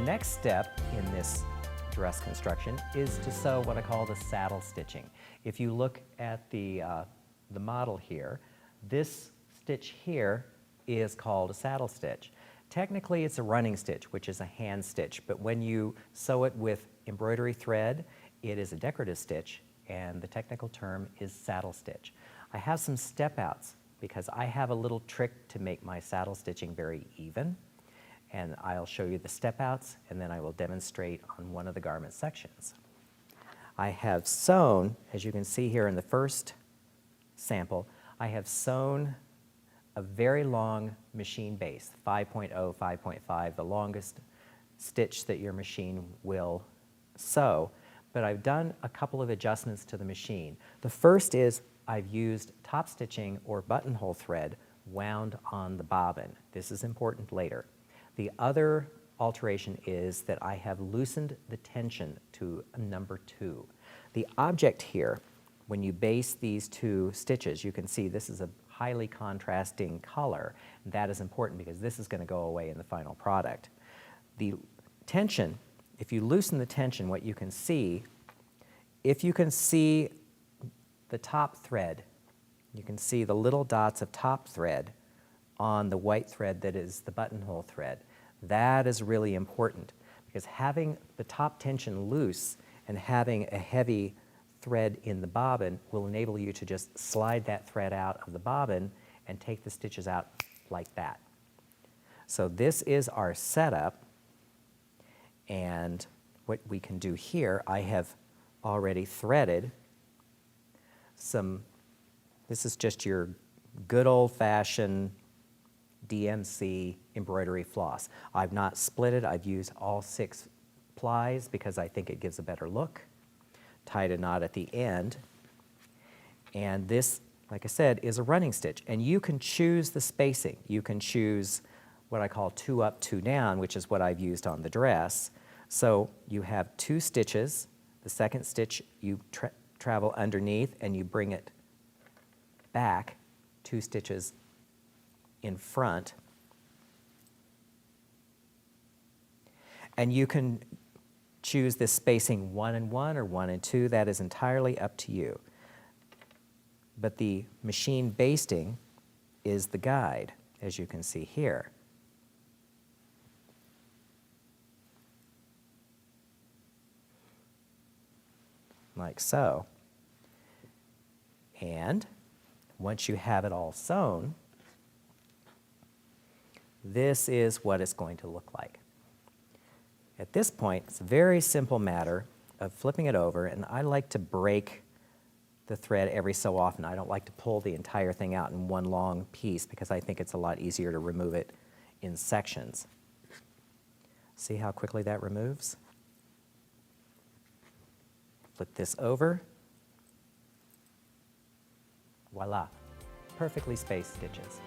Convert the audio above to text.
next step in this dress construction is to sew what I call the saddle stitching. If you look at the model here, this stitch here is called a saddle stitch. Technically it's a running stitch, which is a hand stitch, but when you sew it with embroidery thread, it is a decorative stitch, and the technical term is saddle stitch. I have some step outs because I have a little trick to make my saddle stitching very even, and I'll show you the step outs and then I will demonstrate on one of the garment sections. I have sewn, as you can see here in the first sample, I have sewn a very long machine base, 5.0, 5.5, the longest stitch that your machine will sew, but I've done a couple of adjustments to the machine. The first is I've used top stitching or buttonhole thread wound on the bobbin. This is important later. The other alteration is that I have loosened the tension to a number 2. The object here, when you base these two stitches, you can see this is a highly contrasting color. That is important because this is going to go away in the final product. The tension, if you loosen the tension, what you can see, if you can see the top thread, you can see the little dots of top thread on the white thread that is the buttonhole thread. That is really important because having the top tension loose and having a heavy thread in the bobbin will enable you to just slide that thread out of the bobbin and take the stitches out like that. So this is our setup, and what we can do here, I have already threaded some, this is just your good old-fashioned DMC embroidery floss. I've not split it, I've used all 6 plies because I think it gives a better look. Tied a knot at the end, and this, like I said, is a running stitch, and you can choose the spacing. You can choose what I call 2 up, 2 down, which is what I've used on the dress. So you have 2 stitches. The second stitch you travel underneath and you bring it back 2 stitches in front, and you can choose this spacing 1 and 1 or 1 and 2. That is entirely up to you. But the machine basting is the guide, as you can see here. Like so. And once you have it all sewn, this is what it's going to look like. At this point, it's a very simple matter of flipping it over, and I like to break the thread every so often. I don't like to pull the entire thing out in one long piece because I think it's a lot easier to remove it in sections. See how quickly that removes? Flip this over. Voila, perfectly spaced stitches.